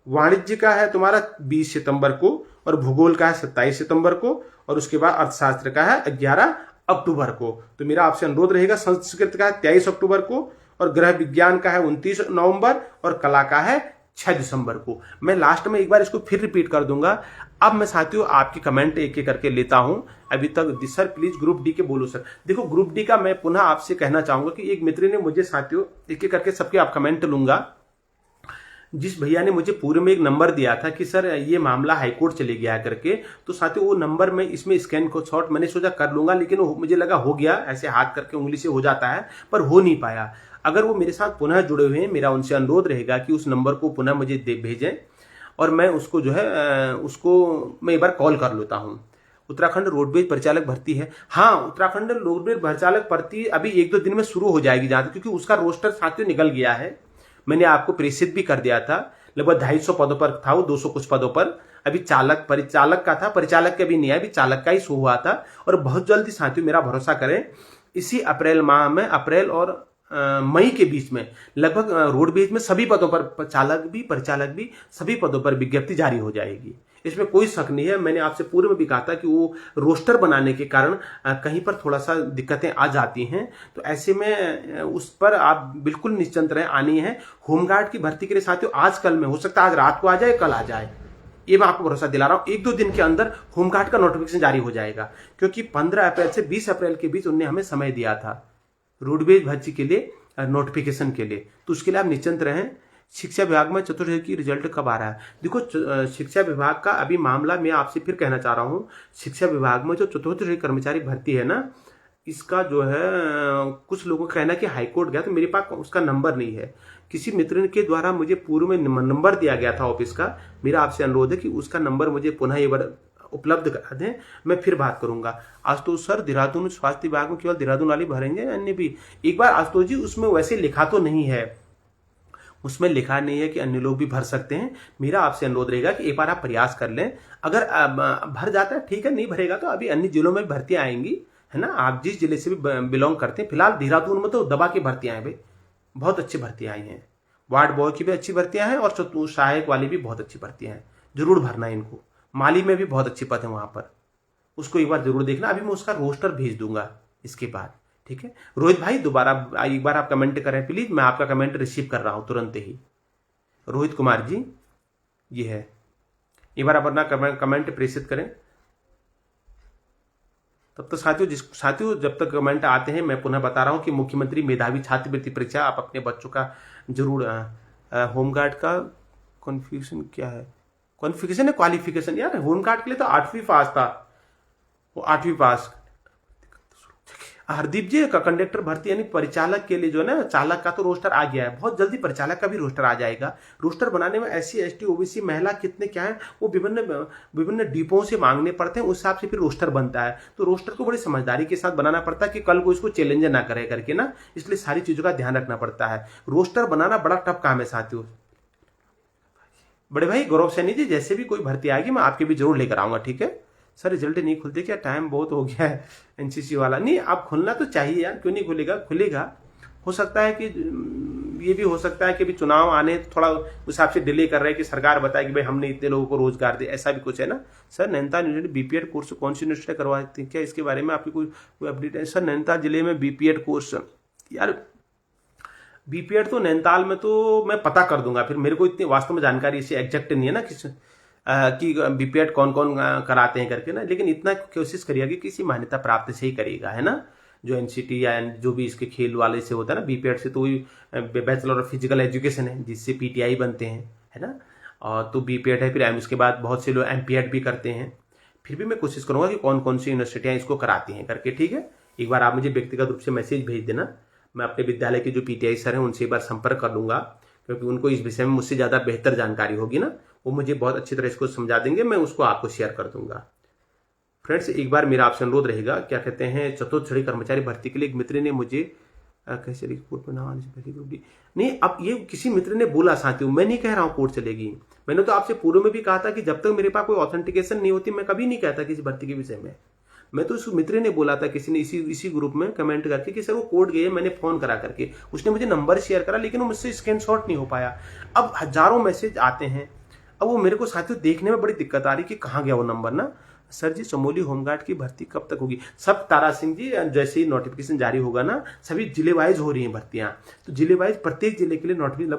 वाणिज्य का है तुम्हारा 20 सितंबर को, और भूगोल का है 27 सितंबर को, और उसके बाद अर्थशास्त्र का है 11 अक्टूबर को। तो मेरा आपसे अनुरोध रहेगा, संस्कृत का है 23 अक्टूबर को, और गृह विज्ञान का है 29 नवंबर, और कला का है 6 दिसंबर को। मैं लास्ट में एक बार इसको फिर रिपीट कर दूंगा। अब मैं साथियों आपकी कमेंट एक एक करके लेता हूं। अभी तक सर प्लीज ग्रुप डी के बोलो सर। देखो ग्रुप डी का मैं पुनः आपसे कहना चाहूंगा कि एक मित्र ने मुझे साथियों एक एक करके सबके आप कमेंट लूंगा। जिस भैया ने मुझे पूरे में एक नंबर दिया था कि सर ये मामला हाईकोर्ट चले गया करके, तो साथियों वो नंबर में इसमें स्कैन को शॉट मैंने सोचा कर लूंगा, लेकिन मुझे लगा हो गया, ऐसे हाथ करके उंगली से हो जाता है, पर हो नहीं पाया। अगर वो मेरे साथ पुनः जुड़े हुए हैं, मेरा उनसे अनुरोध रहेगा कि उस नंबर को पुनः मुझे भेजें, और मैं उसको जो है उसको मैं एक बार कॉल कर लेता हूं। उत्तराखंड रोडवेज परिचालक भर्ती है, हाँ उत्तराखंड रोडवेज परिचालक भर्ती अभी 1-2 दिन में शुरू हो जाएगी जहां तक, क्योंकि उसका रोस्टर साथियों निकल गया है। मैंने आपको प्रेषित भी कर दिया था, लगभग 250 पदों पर था वो, 200 कुछ पदों पर। अभी चालक परिचालक का था, परिचालक के भी नहीं है, अभी चालक का ही शो हुआ था। और बहुत जल्दी साथियों मेरा भरोसा करें, इसी अप्रैल माह में, अप्रैल और मई के बीच में लगभग रोडवेज में सभी पदों पर, चालक भी परिचालक भी, सभी पदों पर विज्ञप्ति जारी हो जाएगी। इसमें कोई शक नहीं है। मैंने आपसे पूर्व में भी कहा था कि वो रोस्टर बनाने के कारण कहीं पर थोड़ा सा दिक्कतें आ जाती हैं, तो ऐसे में उस पर आप बिल्कुल निश्चिंत रहें, आनी है। होमगार्ड की भर्ती के लिए साथियों आज कल में हो सकता है, आज रात को आ जाए, कल आ जाए, ये मैं आपको भरोसा दिला रहा हूं। 1-2 दिन के अंदर होमगार्ड का नोटिफिकेशन जारी हो जाएगा, क्योंकि 15 अप्रैल से 20 अप्रैल के बीच उन्होंने हमें समय दिया था रोडवेज भर्ती के लिए, नोटिफिकेशन के लिए। तो उसके लिए आप निश्चिंत रहें। शिक्षा विभाग में चतुर्थ की रिजल्ट कब आ रहा है? देखो शिक्षा विभाग का अभी मामला मैं आपसे फिर कहना चाह रहा हूं, शिक्षा विभाग में जो चतुर्थ कर्मचारी भर्ती है ना, इसका जो है कुछ लोगों का कहना है कि हाईकोर्ट गया, तो मेरे पास उसका नंबर नहीं है। किसी मित्र के द्वारा मुझे पूर्व में नंबर दिया गया था ऑफिस का, मेरा आपसे अनुरोध है कि उसका नंबर मुझे पुनः एक बार उपलब्ध करा दें, मैं फिर बात करूंगा। आशुतोष सर देहरादून स्वास्थ्य विभाग में केवल देहरादून वाले भरेंगे, अन्य भी? एक बार आशुतोष जी उसमें वैसे लिखा तो नहीं है, उसमें लिखा नहीं है कि अन्य लोग भी भर सकते हैं। मेरा आपसे अनुरोध रहेगा कि एक बार आप प्रयास कर लें, अगर भर जाता है ठीक है, नहीं भरेगा तो अभी अन्य जिलों में भी भर्तियां आएंगी, है ना। आप जिस जिले से भी बिलोंग करते हैं, फिलहाल देहरादून में तो दबा की भर्तियां हैं भाई, बहुत अच्छी भर्तियां आई हैं। वार्ड बॉय की भी अच्छी भर्तियां हैं, और सहायक वाली भी बहुत अच्छी भर्तियां हैं, जरूर भरना इनको। माली में भी बहुत अच्छी पद है वहां पर, उसको एक बार जरूर देखना। अभी मैं उसका रोस्टर भेज दूंगा इसके बाद, ठीक है। रोहित भाई दोबारा एक बार आप कमेंट करें प्लीज, मैं आपका कमेंट रिसीव कर रहा हूं तुरंत ही। रोहित कुमार जी ये है, एक बार अपना कमेंट प्रेषित करें। तब तो साथियों जब तक कमेंट आते हैं, मैं पुनः बता रहा हूं कि मुख्यमंत्री मेधावी छात्रवृत्ति परीक्षा आप अपने बच्चों का जरूर, होमगार्ड का कॉन्फ़िगरेशन क्या है? कॉन्फ़िगरेशन है क्वालिफिकेशन, यार होमगार्ड के लिए तो 8वीं पास था, वो 8वीं पास। हरदीप जी का कंडक्टर भर्ती यानी परिचालक के लिए जो है ना, चालक का तो रोस्टर आ गया है, बहुत जल्दी परिचालक का भी रोस्टर आ जाएगा। रोस्टर बनाने में SC ST OBC महिला कितने क्या है, वो विभिन्न डिपों से मांगने पड़ते हैं, उस हिसाब से फिर रोस्टर बनता है। तो रोस्टर को बड़ी समझदारी के साथ बनाना पड़ता है कि कल को इसको चैलेंज ना करे करके ना, इसलिए सारी चीजों का ध्यान रखना पड़ता है। रोस्टर बनाना बड़ा टफ काम है साथियों। बड़े भाई गौरव सैनी जी, जैसे भी कोई भर्ती आएगी मैं आपके भी जरूर लेकर आऊंगा, ठीक है। सर रिजल्ट नहीं खुलते क्या? टाइम बहुत हो गया है NCC वाला। नहीं, आप खुलना तो चाहिए यार, क्यों नहीं खुलेगा, खुलेगा। हो सकता है कि ये भी हो सकता है कि अभी चुनाव आने थोड़ा उस हिसाब से डिले कर रहे हैं कि सरकार बताए कि भाई हमने इतने लोगों को रोजगार दे, ऐसा भी कुछ है ना। सर नैनीताल यूनिवर्सिटी BPEड कोर्स कौन सी यूनिवर्सिटी करवाती है क्या? इसके बारे में आपकी कोई अपडेट है? सर नैनीताल जिले में BPEड कोर्स, यार BPEड तो नैनीताल में तो मैं पता कर दूंगा, फिर मेरे को इतनी वास्तव में जानकारी इससे एग्जैक्ट नहीं है ना कि BPEड कौन कौन कराते हैं करके ना, लेकिन इतना कोशिश करिएगा कि किसी मान्यता प्राप्त से ही करिएगा, है ना। जो एनसीटी या जो भी इसके खेल वाले से होता है ना, बीपीएड से, तो वही बैचलर ऑफ फिजिकल एजुकेशन है जिससे पीटीआई बनते हैं, है ना। और तो बीपीएड है, फिर उसके बाद बहुत से लोग एमपीएड भी करते हैं। फिर भी मैं कोशिश करूंगा कि कौन कौन सी यूनिवर्सिटियां इसको कराती हैं करके, ठीक है। एक बार आप मुझे व्यक्तिगत रूप से मैसेज भेज देना, मैं अपने विद्यालय के जो पीटीआई सर हैं उनसे एक बार संपर्क कर लूंगा, क्योंकि उनको इस विषय में मुझसे ज़्यादा बेहतर जानकारी होगी ना, वो मुझे बहुत अच्छी तरह इसको समझा देंगे, मैं उसको आपको शेयर कर दूंगा। फ्रेंड्स, एक बार मेरा आपसे अनुरोध रहेगा, क्या कहते हैं, चतुर्थ श्रेणी कर्मचारी भर्ती के लिए एक मित्र ने मुझे कैसे कोर्ट में नाम आने से पहले नहीं, अब ये किसी मित्र ने बोला साथियों, मैं नहीं कह रहा हूँ कोर्ट चलेगी। मैंने तो आपसे पूर्व में भी कहा था कि जब तक मेरे पास कोई ऑथेंटिकेशन नहीं होती मैं कभी नहीं कहता किसी भर्ती के विषय में। मैं तो उस मित्र ने बोला था, किसी ने इसी ग्रुप में कमेंट करके कि सर वो कोर्ट गए, मैंने फोन करा करके, उसने मुझे नंबर शेयर करा, लेकिन वो मुझसे स्क्रीनशॉट नहीं हो पाया। अब हजारों मैसेज आते हैं, अब वो मेरे को साथियों देखने में बड़ी दिक्कत आ रही कि कहाँ गया वो नंबर ना। सर जी, चमोली होमगार्ड की भर्ती कब तक होगी? सब तारा सिंह जी, जैसे ही नोटिफिकेशन जारी होगा ना, सभी जिले वाइज हो रही हैं भर्तियां, तो जिले वाइज प्रत्येक जिले के लिए नोटिफिकेशन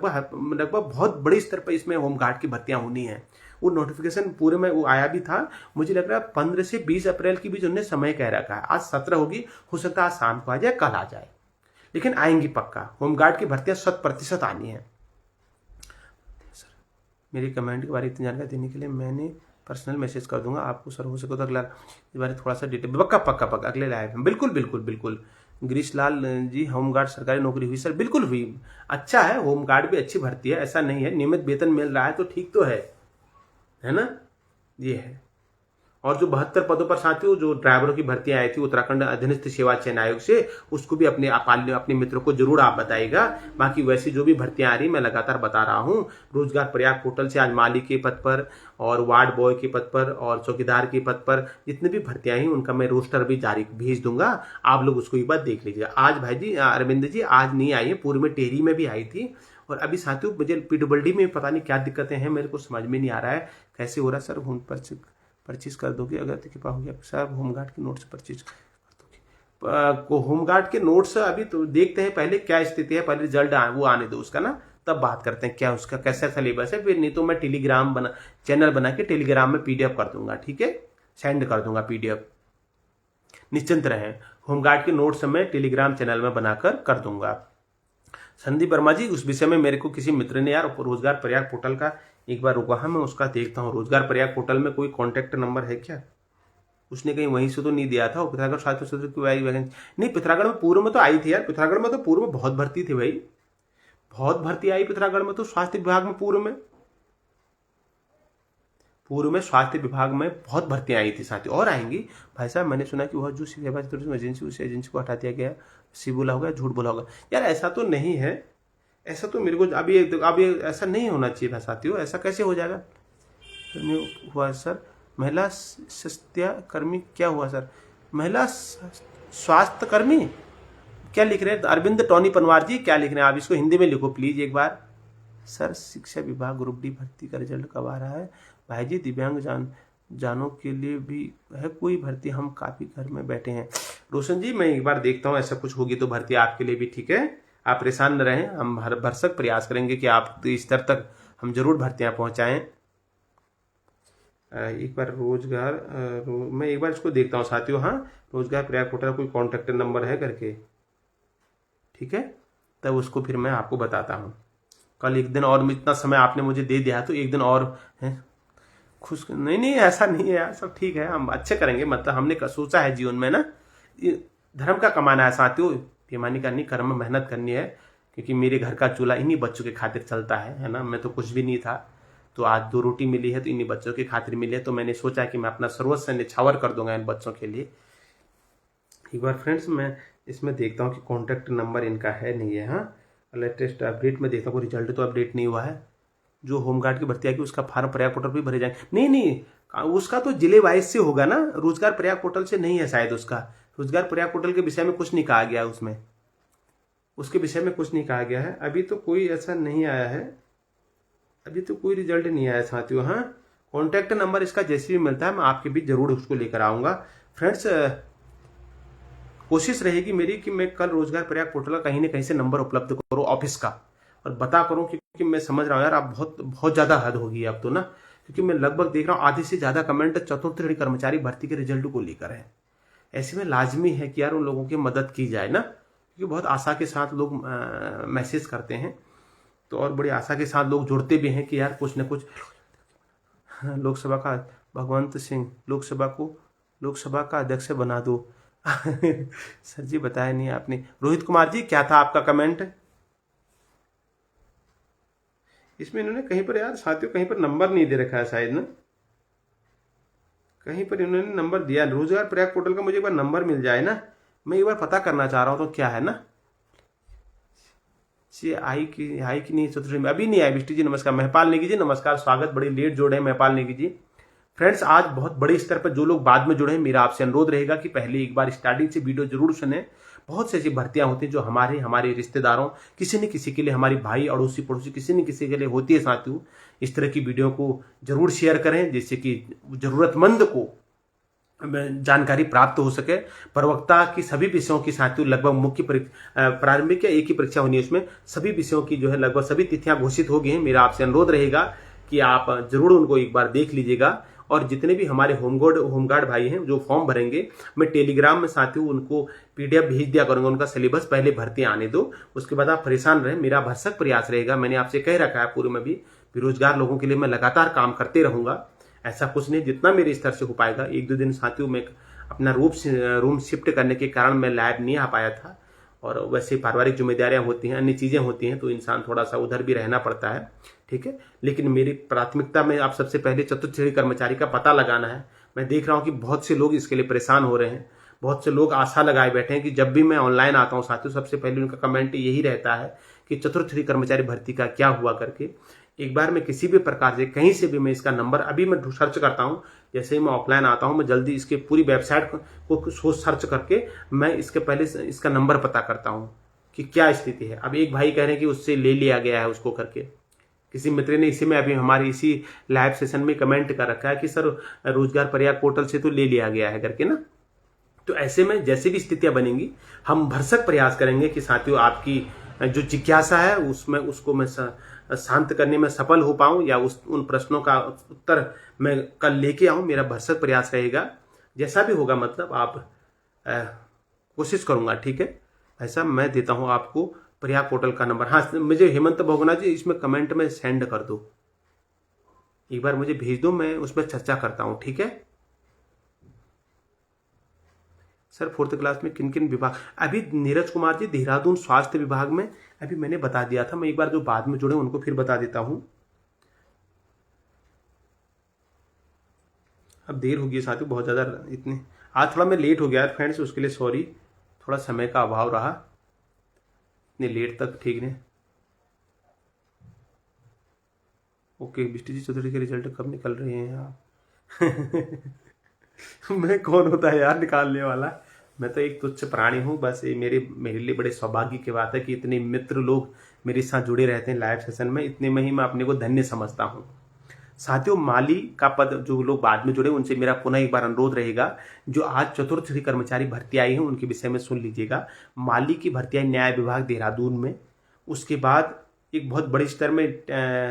लगभग बहुत बड़े स्तर पर इसमें होमगार्ड की भर्तियां होनी है। वो नोटिफिकेशन पूरे में वो आया भी था, मुझे लग रहा है 15 से 20 अप्रैल की भी उन्होंने समय कह रखा है। आज 17 होगी, हो सकता है आज शाम को आ जाए, कल आ जाए, लेकिन आएंगी पक्का। होमगार्ड की भर्तियां 100% आनी है। सर, मेरी कमेंट के बारे में इतनी जानकारी देने के लिए मैंने पर्सनल मैसेज कर दूंगा आपको, सर हो सके तो अगला इस बारे थोड़ा सा डिटेल पक्का अगले लाइव में। बिल्कुल गिरीश लाल जी, होमगार्ड सरकारी नौकरी हुई? सर बिल्कुल हुई, अच्छा है, होमगार्ड भी अच्छी भर्ती है, ऐसा नहीं है, नियमित वेतन मिल रहा है तो ठीक तो है ना, ये है। और जो 72 पदों पर साथियों जो ड्राइवरों की भर्तियां आई थी उत्तराखंड अधीनस्थ सेवा चयन आयोग से, उसको भी अपने मित्रों को जरूर आप बताइएगा। बाकी वैसी जो भी भर्तियां आ रही मैं लगातार बता रहा हूं। रोजगार प्रयाग पोर्टल से आज माली के पद पर और वार्ड बॉय के पद पर और चौकीदार के पद पर जितनी भी भर्तियां हैं उनका मैं रोस्टर भी जारी भेज दूंगा, आप लोग उसको एक बार देख लीजिएगा। आज भाई जी अरविंद जी आज नहीं आई है, पूर्व में टेहरी में भी आई थी, और अभी साथियों मुझे पीडब्ल्यूडी में पता नहीं क्या दिक्कतें हैं, मेरे को समझ में नहीं आ रहा है कैसे हो रहा है। सर होम परचेज कर दोगे अगर कृपा होगी? सर होमगार्ड के नोट्स परचेज कर दोगे? होमगार्ड के नोट्स अभी तो देखते हैं पहले क्या स्थिति है, पहले रिजल्ट वो आने दो उसका ना, तब बात करते हैं क्या उसका कैसा सिलेबस है। फिर नहीं तो मैं टेलीग्राम चैनल बना के टेलीग्राम में पीडीएफ कर दूंगा, ठीक है, सेंड कर दूंगा पीडीएफ, निश्चिंत रहें। होमगार्ड के नोट्स मैं टेलीग्राम चैनल में बनाकर कर दूंगा। संदीप वर्मा जी, उस विषय में मेरे को किसी मित्र ने यार रोजगार प्रयाग पोर्टल का एक बार रुका है, मैं उसका देखता हूँ। रोजगार प्रयाग पोर्टल में कोई कॉन्टैक्ट नंबर है क्या? उसने कहीं वहीं से तो नहीं दिया था। पिथौरागढ़ स्वास्थ्य क्षेत्र की वैकेंसी नहीं, पिथौरागढ़ में पूर्व में तो आई थी यार, पिथौरागढ़ में तो पूर्व में बहुत भर्ती थी भाई, बहुत भर्ती आई पिथौरागढ़ में तो स्वास्थ्य विभाग में। पूर्व में स्वास्थ्य विभाग में बहुत भर्तियां आई थी साथी, और आएंगी भाई साहब। मैंने सुना कि वह जो सेवा एजेंसी उस एजेंसी को हटा दिया गया, सी बोला होगा, झूठ बोला होगा यार, ऐसा तो नहीं है, ऐसा तो मेरे को अभी ऐसा नहीं होना चाहिए था साथियों, ऐसा कैसे हो जाएगा? हुआ सर महिला स्वास्थ्य कर्मी, क्या हुआ सर? महिला स्वास्थ्य कर्मी क्या लिख रहे हैं? अरविंद टोनी पनवार जी क्या लिख रहे हैं आप? इसको हिंदी में लिखो प्लीज एक बार। सर शिक्षा विभाग ग्रुप डी भर्ती का रिजल्ट कब आ रहा है? भाई जी दिव्यांग जानों के लिए भी है कोई भर्ती? हम काफी घर में बैठे हैं। रोशन जी मैं एक बार देखता हूँ, ऐसा कुछ होगी तो भर्ती आपके लिए भी, ठीक है, आप परेशान न रहें, हम हर भरसक प्रयास करेंगे कि आप इस स्तर तक हम जरूर भर्तियां पहुंचाएं। एक बार मैं एक बार इसको देखता हूँ साथियों। हाँ, रोजगार प्रयाग पोर्टल कोई कॉन्टैक्ट नंबर है करके, ठीक है, तब उसको फिर मैं आपको बताता हूँ। कल एक दिन और इतना समय आपने मुझे दे दिया तो एक दिन और है खुश नहीं ऐसा नहीं है यार, सब ठीक है, हम अच्छे करेंगे। मतलब हमने सोचा है जीवन में ना, धर्म का कमाना है साथियों, बेईमानी करनी, कर्म में मेहनत करनी है, क्योंकि मेरे घर का चूल्हा इन्हीं बच्चों के खातिर चलता है ना। मैं तो कुछ भी नहीं था, तो आज 2 रोटी मिली है तो इन्हीं बच्चों की खातिर मिली है, तो मैंने सोचा कि मैं अपना सर्वस्व निछावर कर दूंगा इन बच्चों के लिए। एक बार फ्रेंड्स मैं इसमें देखता हूँ कि कॉन्टैक्ट नंबर इनका है नहीं है। हाँ, लेटेस्ट अपडेट में देखता हूँ, रिजल्ट तो अपडेट नहीं हुआ है। जो होमगार्ड की भर्ती आएगी उसका फॉर्म प्रयाग पोर्टल पर भरे जाएंगे। नहीं उसका तो जिले वाइज से होगा ना, रोजगार प्रयाग पोर्टल से नहीं है शायद। उसका रोजगार प्रयाग पोर्टल के विषय में कुछ नहीं कहा गया, उसमें उसके विषय में कुछ नहीं कहा गया है। अभी तो कोई ऐसा नहीं आया है, अभी तो कोई रिजल्ट नहीं आया साथियों। हाँ, कॉन्टैक्ट नंबर इसका जैसे भी मिलता है मैं आपके बीच जरूर उसको लेकर आऊंगा। फ्रेंड्स कोशिश रहेगी मेरी कि मैं कल रोजगार प्रयाग पोर्टल का कहीं ना कहीं से नंबर उपलब्ध करूँ ऑफिस का, और बता करूँ, क्योंकि मैं समझ रहा हूँ यार आप बहुत ज्यादा हद होगी अब तो ना, क्योंकि मैं लगभग देख रहा हूँ आधे से ज्यादा कमेंट चतुर्थ श्रेणी कर्मचारी भर्ती के रिजल्ट को लेकर है। ऐसे में लाजमी है कि यार उन लोगों की मदद की जाए ना, क्योंकि बहुत आशा के साथ लोग मैसेज करते हैं, तो और बड़ी आशा के साथ लोग जुड़ते भी हैं कि यार कुछ न कुछ। लोकसभा का भगवंत सिंह, लोकसभा का अध्यक्ष बना दो। सर जी बताया नहीं आपने। रोहित कुमार जी क्या था आपका कमेंट? इसमें इन्होंने कहीं पर यार साथियों कहीं पर नंबर नहीं दे रखा है शायद ना, कहीं पर इन्होंने नंबर दिया। रोजगार प्रयाग पोर्टल का मुझे एक बार नंबर मिल जाए ना, मैं एक बार पता करना चाह रहा हूँ तो क्या है ना। आई की नहीं चतुर्थी में अभी नहीं आई। बिष्टी जी नमस्कार। महपाल नेगी जी नमस्कार, स्वागत। बड़ी लेट जोड़े हैं महपाल नेगी जी। फ्रेंड्स आज बहुत बड़े स्तर पर जो लोग बाद में जुड़े हैं, मेरा आपसे अनुरोध रहेगा कि पहले एक बार स्टार्टिंग से वीडियो जरूर सुने। बहुत सी ऐसी भर्तियां होती हैं जो हमारे रिश्तेदारों, किसी न किसी के लिए, हमारी भाई अड़ोसी पड़ोसी किसी न किसी के लिए होती है साथियों। इस तरह की वीडियो को जरूर शेयर करें जिससे कि जरूरतमंद को जानकारी प्राप्त हो सके। प्रवक्ता की सभी विषयों की साथियों लगभग मुख्य प्रारंभिक या एक ही परीक्षा होनी है, उसमें सभी विषयों की जो है लगभग सभी तिथियां घोषित हो गई हैं। मेरा आपसे अनुरोध रहेगा कि आप जरूर उनको एक बार देख लीजिएगा। और जितने भी हमारे होमगार्ड भाई हैं जो फॉर्म भरेंगे, मैं टेलीग्राम में साथियों उनको पीडीएफ भेज दिया करूंगा उनका सिलेबस। पहले भर्ती आने दो, उसके बाद आप परेशान रहें। मेरा भरसक प्रयास रहेगा, मैंने आपसे कह रखा है पूर्व में भी, बेरोजगार लोगों के लिए मैं लगातार काम करते रहूंगा। ऐसा कुछ नहीं, जितना मेरे स्तर से हो पाएगा। एक दो दिन साथियों में अपना रूम शिफ्ट करने के कारण मैं लैब नहीं आ पाया था, और वैसे पारिवारिक जिम्मेदारियां होती हैं, अन्य चीजें होती हैं, तो इंसान थोड़ा सा उधर भी रहना पड़ता है, ठीक है। लेकिन मेरी प्राथमिकता में आप सबसे पहले चतुर्थ श्रेणी कर्मचारी का पता लगाना है। मैं देख रहा हूं कि बहुत से लोग इसके लिए परेशान हो रहे हैं, बहुत से लोग आशा लगाए बैठे हैं कि जब भी मैं ऑनलाइन आता हूं साथियों, सबसे पहले उनका कमेंट यही रहता है कि चतुर्थ श्रेणी कर्मचारी भर्ती का क्या हुआ करके। एक बार मैं किसी भी प्रकार से कहीं से भी मैं इसका नंबर अभी मैं सर्च करता हूं, जैसे ही मैं ऑफलाइन आता हूं मैं जल्दी इसके पूरी वेबसाइट को सर्च करके मैं इसके पहले इसका नंबर पता करता हूं कि क्या स्थिति है। अब एक भाई कह रहे हैं कि उससे ले लिया गया है उसको करके, किसी मित्र ने इसी में अभी हमारे इसी लाइव सेशन में कमेंट कर रखा है कि सर रोजगार प्रयाग पोर्टल से तो ले लिया गया है करके ना। तो ऐसे में जैसी भी स्थितियां बनेंगी हम भरसक प्रयास करेंगे कि साथियों आपकी जो जिज्ञासा है उसमें उसको मैं शांत करने में सफल हो पाऊं, या उन प्रश्नों का उत्तर मैं कल लेके आऊं। मेरा भरसक प्रयास रहेगा, जैसा भी होगा मतलब आप कोशिश करूंगा, ठीक है। ऐसा मैं देता हूं आपको प्रयाग पोर्टल का नंबर। हाँ, मुझे हेमंत भोगना जी इसमें कमेंट में सेंड कर दो, एक बार मुझे भेज दो, मैं उसमें चर्चा करता हूं, ठीक है। सर 4th क्लास में किन किन विभाग? अभी नीरज कुमार जी देहरादून स्वास्थ्य विभाग में अभी मैंने बता दिया था। मैं एक बार जो बाद में जुड़े उनको फिर बता देता हूं। अब देर हो गई साथियों बहुत ज्यादा, इतने आज थोड़ा मैं लेट हो गया फ्रेंड्स, उसके लिए सॉरी, थोड़ा समय का अभाव रहा, इतने लेट तक, ठीक नहीं। ओके बिष्टी जी चौधरी के रिजल्ट कब निकल रहे हैं आप? मैं कौन होता है यार निकालने वाला, मैं तो एक तुच्छ प्राणी हूं बस। ये मेरे लिए बड़े सौभाग्य की बात है कि इतने मित्र लोग मेरे साथ जुड़े रहते हैं लाइव सेशन में, इतने में ही मैं अपने को धन्य समझता हूं। साथियों माली का पद जो लोग बाद में जुड़े उनसे मेरा पुनः एक बार अनुरोध रहेगा, जो आज चतुर्थ श्रेणी कर्मचारी भर्ती आई है उनके विषय में सुन लीजिएगा। माली की भर्ती आई न्याय विभाग देहरादून में, उसके बाद एक बहुत बड़े स्तर में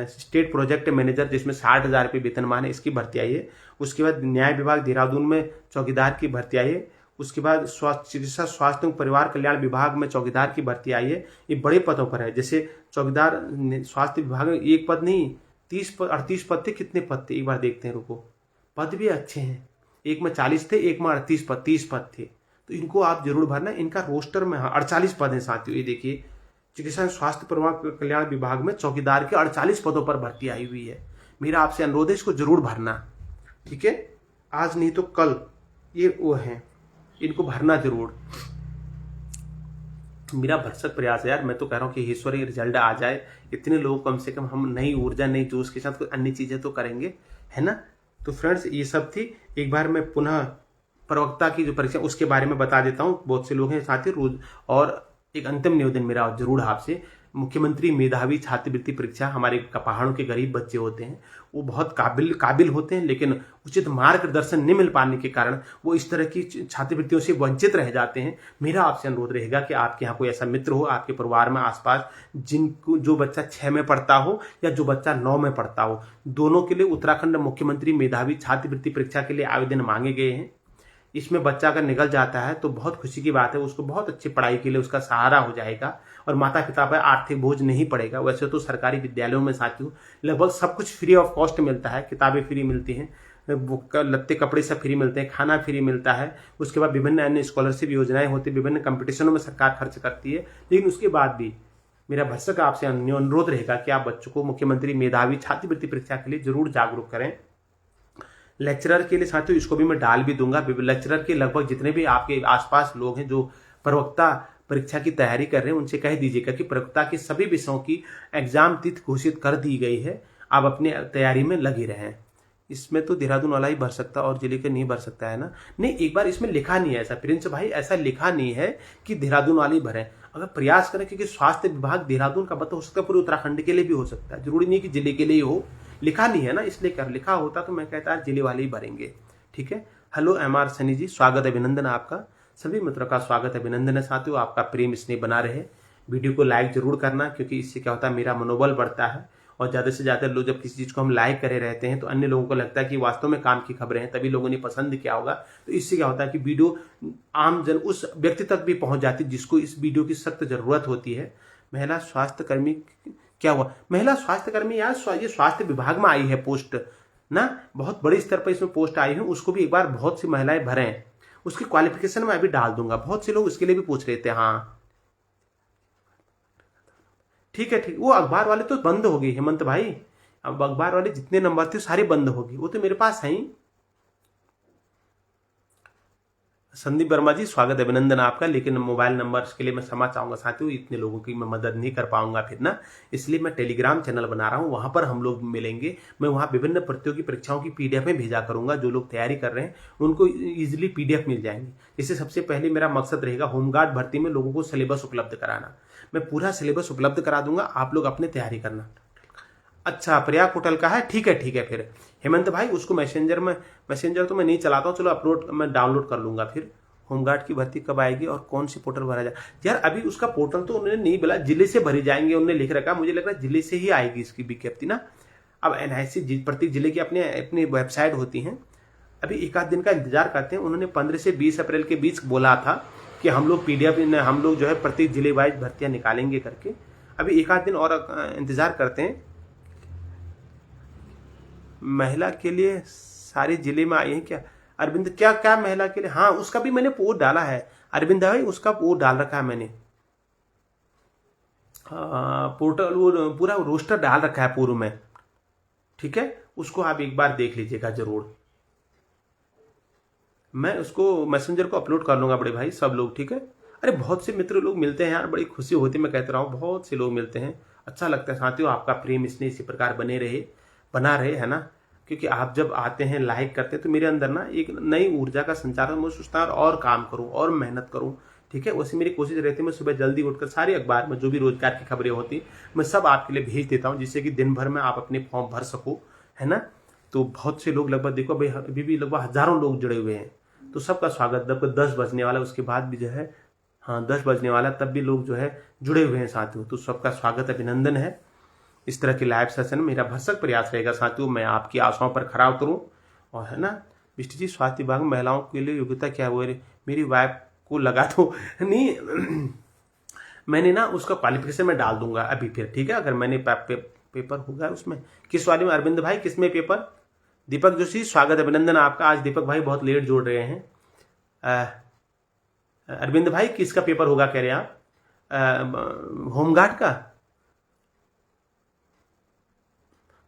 स्टेट प्रोजेक्ट मैनेजर जिसमें 60,000 रुपये वेतनमान है, इसकी भर्ती आई है। उसके बाद न्याय विभाग देहरादून में चौकीदार की भर्ती आई है। उसके बाद चिकित्सा स्वास्थ्य एवं परिवार कल्याण विभाग में चौकीदार की भर्ती आई है। ये बड़े पदों पर है, जैसे चौकीदार स्वास्थ्य विभाग में एक पद नहीं 38 पद थे। कितने पद थे एक बार देखते हैं, रुको, पद भी अच्छे हैं, एक में 40 थे, एक में 30 पद थे, तो इनको आप जरूर भरना। इनका रोस्टर में 48 पद है साथियों, ये देखिए चिकित्सा स्वास्थ्य परिवार कल्याण विभाग में चौकीदार के 48 पदों पर भर्ती आई हुई है। मेरा आपसे अनुरोध है इसको जरूर भरना, ठीक है, आज नहीं तो कल। ये वो है, इनको भरना जरूर। मेरा भरसक प्रयास है यार, मैं तो कह रहा हूँ कि ईश्वरीय रिजल्ट आ जाए, इतने लोग कम से कम हम नई ऊर्जा नई जोश के साथ कुछ अन्य चीजें तो करेंगे, है ना। तो फ्रेंड्स ये सब थी। एक बार मैं पुनः प्रवक्ता की जो परीक्षा उसके बारे में बता देता हूँ, बहुत से लोग हैं साथी रोज। और एक अंतिम निवेदन मेरा जरूर आपसे, मुख्यमंत्री मेधावी छात्रवृत्ति परीक्षा, हमारे पहाड़ों के गरीब बच्चे होते हैं, वो बहुत काबिल होते हैं, लेकिन उचित मार्गदर्शन नहीं मिल पाने के कारण वो इस तरह की छात्रवृत्तियों से वंचित रह जाते हैं। मेरा आपसे अनुरोध रहेगा कि आपके यहाँ कोई ऐसा मित्र हो आपके परिवार में आसपास, जिनको जो बच्चा 6 में पढ़ता हो या जो बच्चा 9 में पढ़ता हो, दोनों के लिए उत्तराखंड मुख्यमंत्री मेधावी छात्रवृत्ति परीक्षा के लिए आवेदन मांगे गए हैं। इसमें बच्चा अगर निकल जाता है तो बहुत खुशी की बात है, उसको बहुत अच्छी पढ़ाई के लिए उसका सहारा हो जाएगा और माता पिता पर आर्थिक बोझ नहीं पड़ेगा। वैसे तो सरकारी विद्यालयों में साथियों लगभग सब कुछ फ्री ऑफ कॉस्ट मिलता है, किताबें फ्री मिलती हैं, लत्ते कपड़े सब फ्री मिलते हैं, खाना फ्री मिलता है, उसके बाद विभिन्न अन्य स्कॉलरशिप योजनाएं होती है, विभिन्न कंपटीशनों में सरकार खर्च करती है। लेकिन उसके बाद भी मेरा भरसक आपसे अनुरोध रहेगा कि आप बच्चों को मुख्यमंत्री मेधावी छात्रवृत्ति परीक्षा के लिए जरूर जागरूक करें। लेक्चरर के लिए साथियों इसको भी मैं डाल भी दूंगा। लेक्चरर के लगभग जितने भी आपके आसपास लोग हैं जो प्रवक्ता परीक्षा की तैयारी कर रहे हैं, उनसे कह दीजिएगा कि प्रवक्ता के सभी विषयों की एग्जाम तिथि घोषित कर दी गई है, आप अपनी तैयारी में लगे रहें। इसमें तो देहरादून वाला ही भर सकता और जिले के नहीं भर सकता है ना। नहीं, एक बार इसमें लिखा नहीं है ऐसा प्रिंस भाई, ऐसा लिखा नहीं है कि देहरादून वाले ही भरें। अगर प्रयास करें, क्योंकि स्वास्थ्य विभाग देहरादून का मतलब हो सकता है पूरे उत्तराखंड के लिए भी हो सकता है, जरूरी नहीं कि जिले के लिए ही हो। लिखा नहीं है ना, इसलिए कर लिखा होता तो मैं कहता जिले वाले ही भरेंगे। ठीक है। हेलो MR सनी जी, स्वागत है, अभिनंदन आपका। सभी मित्रों का स्वागत है, अभिनंदन है साथियों। आपका प्रेम स्नेह बना रहे। वीडियो को लाइक जरूर करना, क्योंकि इससे क्या होता है मेरा मनोबल बढ़ता है और ज्यादा से ज्यादा लोग जब किसी चीज को हम लाइक करे रहते हैं तो अन्य लोगों को लगता है कि वास्तव में काम की खबरें हैं, तभी लोगों ने पसंद किया होगा। तो इससे क्या होता है कि वीडियो आम जन उस व्यक्ति तक भी पहुंच जाती है जिसको इस वीडियो की सख्त जरूरत होती है। महिला स्वास्थ्य कर्मी क्या हुआ? महिला स्वास्थ्य कर्मी यार, ये स्वास्थ्य विभाग में आई है पोस्ट ना, बहुत बड़े स्तर पर इसमें पोस्ट आई है। उसको भी एक बार बहुत सी महिलाएं भरें, उसकी क्वालिफिकेशन मैं अभी डाल दूंगा। बहुत से लोग इसके लिए भी पूछ रहे थे। हाँ ठीक है, ठीक। वो अखबार वाले तो बंद हो गई हेमंत भाई, अब अखबार वाले जितने नंबर थे सारे बंद हो गए, वो तो मेरे पास है ही। संदीप वर्मा जी, स्वागत है, अभिनंदन आपका। लेकिन मोबाइल नंबर्स के लिए मैं क्षमा चाहूंगा साथियों, इतने लोगों की मैं मदद नहीं कर पाऊंगा फिर ना, इसलिए मैं टेलीग्राम चैनल बना रहा हूं, वहां पर हम लोग मिलेंगे। मैं वहां विभिन्न प्रतियोगी परीक्षाओं की PDF में भेजा करूंगा। जो लोग तैयारी कर रहे हैं उनको इजिली PDF मिल जाएंगे। इससे सबसे पहले मेरा मकसद रहेगा होमगार्ड भर्ती में लोगों को सिलेबस उपलब्ध कराना। मैं पूरा सिलेबस उपलब्ध करा दूंगा, आप लोग अपने तैयारी करना। अच्छा, प्रयाग पोर्टल का है, ठीक है, ठीक है। फिर हेमंत भाई उसको मैसेंजर तो मैं नहीं चलाता हूँ, चलो अपलोड मैं डाउनलोड कर लूंगा। फिर होमगार्ड की भर्ती कब आएगी और कौन सी पोर्टल भरा जाए? यार अभी उसका पोर्टल तो उन्होंने नहीं बोला, जिले से भरी जाएंगे उन्होंने लिख रखा। मुझे लग रहा है जिले से ही आएगी इसकी विज्ञप्ति ना। अब NIC प्रत्येक जिले की अपनी वेबसाइट होती है। अभी एक आध दिन का इंतजार करते हैं। उन्होंने 15 से 20 अप्रैल के बीच बोला था कि हम लोग PDF हम लोग जो है प्रत्येक जिले वाइज भर्तियां निकालेंगे करके। अभी एक आध दिन और इंतजार करते हैं। महिला के लिए सारे जिले में आई है क्या? अरविंद क्या क्या महिला के लिए? हाँ, उसका भी मैंने पोस्ट डाला है अरविंद भाई, उसका पोस्ट डाल रखा है मैंने। पोर्टल वो पूरा रोस्टर डाल रखा है पूर्व में। ठीक है, उसको आप एक बार देख लीजिएगा जरूर। मैं उसको मैसेंजर को अपलोड कर लूंगा बड़े भाई, सब लोग। ठीक है। अरे बहुत से मित्र लोग मिलते हैं यार, बड़ी खुशी होती है। मैं कहता रहा हूँ बहुत से लोग मिलते हैं, अच्छा लगता है साथियों। आपका प्रेम इसने इसी प्रकार बना रहे है ना, क्योंकि आप जब आते हैं लाइक करते हैं तो मेरे अंदर ना एक नई ऊर्जा का संचार, मैं सोचता हूँ और काम करूं और मेहनत करूं। ठीक है, वैसे मेरी कोशिश रहती है मैं सुबह जल्दी उठकर सारे अखबार में जो भी रोजगार की खबरें होती मैं सब आपके लिए भेज देता हूं, जिससे कि दिन भर में आप अपने फॉर्म भर सको, है ना। तो बहुत से लोग लगभग देखो भाई अभी भी लगभग हजारों लोग जुड़े हुए हैं, तो सबका स्वागत। लगभग 10 बजने वाला, उसके बाद भी जो है 10 बजने वाला, तब भी लोग जो है जुड़े हुए हैं साथियों, तो सबका स्वागत, अभिनंदन है। इस तरह के लाइव सेशन मेरा भरसक प्रयास रहेगा साथियों, मैं आपकी आशाओं पर खरा उतरूं। और है ना बिष्ट जी, स्वास्थ्य विभाग में महिलाओं के लिए योग्यता क्या हुआ? मेरी वाइफ को लगा तो नहीं मैंने ना उसका क्वालिफिकेशन में डाल दूंगा अभी फिर। ठीक है, अगर मैंने पेपर होगा उसमें। किस वाले में अरविंद भाई, किस में पेपर? दीपक जोशी, स्वागत, अभिनंदन आपका। आज दीपक भाई बहुत लेट जोड़ रहे हैं। अरविंद भाई किसका पेपर होगा कह रहे हैं आप? होमगार्ड का।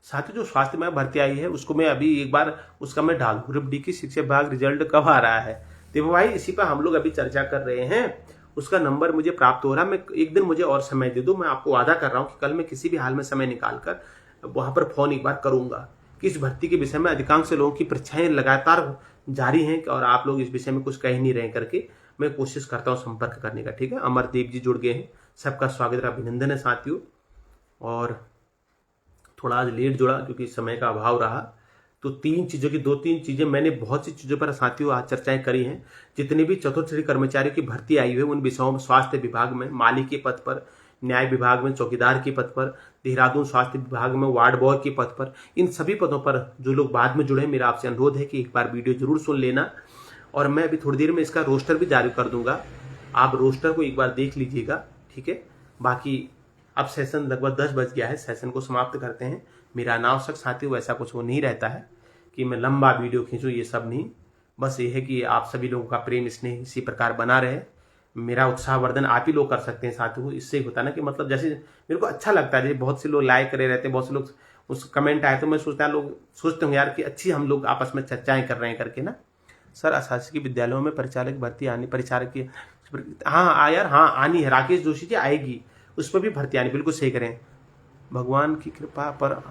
साथ ही जो स्वास्थ्य में भर्ती आई है उसको मैं अभी एक बार उसका मैं डाल, ग्रुप D की शिक्षा विभाग रिजल्ट कब आ रहा है? देखो भाई इसी पर हम लोग अभी चर्चा कर रहे हैं, उसका नंबर मुझे प्राप्त हो रहा है। मैं एक दिन मुझे और समय दे दो, मैं आपको वादा कर रहा हूँ कि कल मैं किसी भी हाल में समय निकालकर वहां पर फोन एक बार करूंगा कि इस भर्ती के विषय में अधिकांश लोगों की परीक्षाएं लगातार जारी हैं और आप लोग इस विषय में कुछ कह नहीं रहे करके मैं कोशिश करता हूँ संपर्क करने का। ठीक है, अमरदीप जी जुड़ गए हैं, सबका स्वागत है, अभिनंदन है साथियों। और थोड़ा आज लेट जुड़ा क्योंकि समय का अभाव रहा, तो 2-3 चीजें मैंने बहुत सी चीजों पर साथियों आज चर्चाएं करी हैं। जितने भी चतुर्थ श्रेणी कर्मचारियों की भर्ती आई है उन विषयों में, स्वास्थ्य विभाग में माली के पद पर, न्याय विभाग में चौकीदार के पद पर, देहरादून स्वास्थ्य विभाग में वार्ड बॉय के पद पर, इन सभी पदों पर जो लोग बाद में जुड़े, मेरा आपसे अनुरोध है कि एक बार वीडियो जरूर सुन लेना और मैं अभी थोड़ी देर में इसका रोस्टर भी जारी कर दूंगा, आप रोस्टर को एक बार देख लीजिएगा, ठीक है। बाकी अब सेशन लगभग 10 बज गया है, सेशन को समाप्त करते हैं। मेरा अनावश्यक साथियों वैसा कुछ वो नहीं रहता है कि मैं लंबा वीडियो खींचूं, ये सब नहीं। बस ये है कि आप सभी लोगों का प्रेम स्नेह इसी प्रकार बना रहे। मेरा उत्साहवर्धन आप ही लोग कर सकते हैं साथियों। इससे होता है ना कि मतलब जैसे मेरे को अच्छा लगता है, जैसे बहुत से लोग लाइक करे रहते हैं, बहुत से लोग उस कमेंट आए तो मैं सोचता है लोग सोचते होंगे यार कि अच्छी हम लोग आपस में चर्चाएं कर रहे हैं करके ना। सर अशासकीय विद्यालयों में परिचालक भर्ती आनी, परिचालक की हाँ यार हाँ आनी है, राकेश जोशी जी आएगी, उस पर भी भर्ती आनी, बिल्कुल सही करें। भगवान की कृपा पर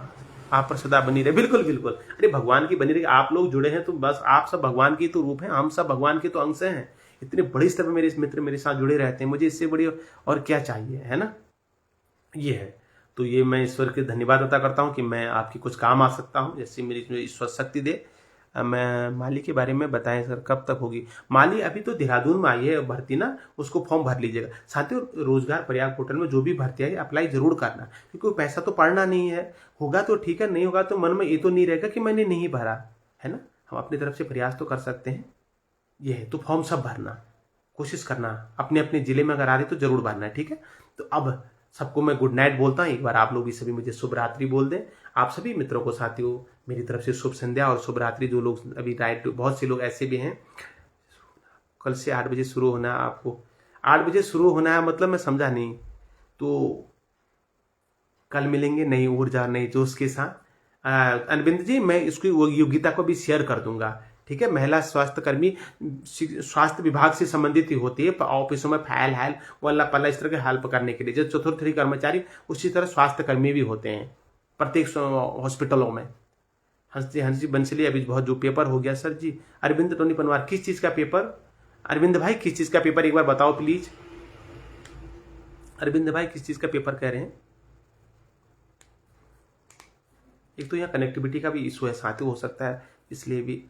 आप पर सदा बनी रहे, बिल्कुल बिल्कुल। अरे भगवान की बनी रही, आप लोग जुड़े हैं तो बस आप सब भगवान की तो रूप हैं, हम सब भगवान के तो अंश हैं। इतने बड़ी स्तर पर मेरे मित्र मेरे साथ जुड़े रहते हैं, मुझे इससे बड़ी और क्या चाहिए, है ना। ये है तो ये मैं ईश्वर के धन्यवाद अदा करता हूँ कि मैं आपकी कुछ काम आ सकता हूँ, जैसे मेरी ईश्वर शक्ति दे। मैं माली के बारे में बताएं सर, कब तक होगी माली? अभी तो देहरादून में आई है भर्ती ना, उसको फॉर्म भर लीजिएगा। साथियों रोजगार प्रयाग पोर्टल में जो भी भर्ती आई अप्लाई जरूर करना, क्योंकि पैसा तो पड़ना नहीं है, होगा तो ठीक है, नहीं होगा तो मन में ये तो नहीं रहेगा कि मैंने नहीं भरा, है ना। हम अपनी तरफ से प्रयास तो कर सकते हैं। ये है तो फॉर्म सब भरना, कोशिश करना, अपने अपने जिले में अगर आ रही तो जरूर भरना है, ठीक है। तो अब सबको मैं गुड नाइट बोलता हूँ, एक बार आप लोग भी सभी मुझे शुभ रात्रि बोल दें। आप सभी मित्रों को साथियों मेरी तरफ से शुभ संध्या और शुभ रात्रि। जो लोग अभी राइट, बहुत से लोग ऐसे भी हैं, कल से 8 बजे शुरू होना है, आपको 8 बजे शुरू होना है मतलब मैं समझा नहीं, तो कल मिलेंगे नई ऊर्जा नई जोश के साथ। अरविंद जी मैं इसकी योग्यता को भी शेयर कर दूंगा, ठीक है। महिला स्वास्थ्य कर्मी स्वास्थ्य विभाग से संबंधित ही होती है, ऑफिसों में फाइल हाल वल्ला पल्ला इस तरह के हेल्प करने के लिए, जो चतुर्थ कर्मचारी उसी तरह स्वास्थ्य कर्मी भी होते हैं प्रत्येक हॉस्पिटलों में। हंसी बंसली अभी बहुत जो पेपर हो गया सर जी। अरविंद टोनी पनवार किस चीज का पेपर? अरविंद भाई किस चीज का पेपर एक बार बताओ प्लीज। अरविंद भाई किस चीज का पेपर कह रहे हैं? एक तो यहाँ कनेक्टिविटी का भी इशू है साथियों, हो सकता है इसलिए भी।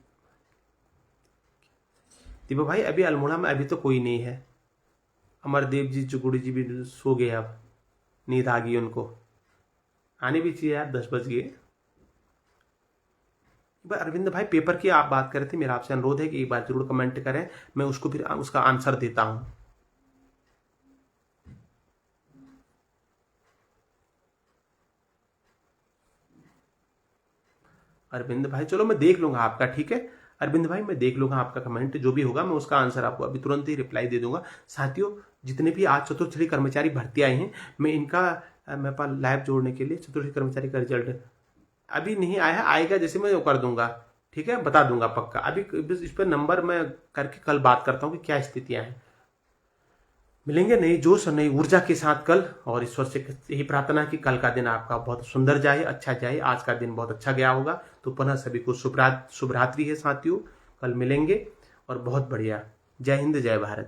दीपा भाई अभी अल्मोड़ा में अभी तो कोई नहीं है। अमरदेव जी जुगुड़ी जी भी सो गए, अब नींद आ गई उनको, आने भी चाहिए यार, 10 बज गए। अरविंद भाई पेपर की आप बात कर रहे थे, मेरा आपसे अनुरोध है कि एक बार जरूर कमेंट करें, मैं उसको फिर उसका आंसर देता हूं। अरविंद भाई चलो मैं देख लूंगा आपका, ठीक है अरविंद भाई, मैं देख लूंगा आपका कमेंट, जो भी होगा मैं उसका आंसर आपको अभी तुरंत ही रिप्लाई दे दूंगा। साथियों जितने भी आज चतुर्थ श्रेणी कर्मचारी भर्ती आए हैं, मैं इनका मेरे पास लाइव जोड़ने के लिए चतुर्थ श्रेणी कर्मचारी का रिजल्ट अभी नहीं आया है, आएगा जैसे मैं वो कर दूंगा, ठीक है, बता दूंगा पक्का। अभी इस पर नंबर मैं करके कल बात करता हूँ कि क्या स्थितियां हैं। मिलेंगे नई जोश और नई ऊर्जा के साथ कल, और ईश्वर से यही प्रार्थना कि कल का दिन आपका बहुत सुंदर जाए, अच्छा जाए, आज का दिन बहुत अच्छा गया होगा। तो पुनः सभी को शुभ रात्रि है साथियों, कल मिलेंगे और बहुत बढ़िया। जय हिंद जय भारत।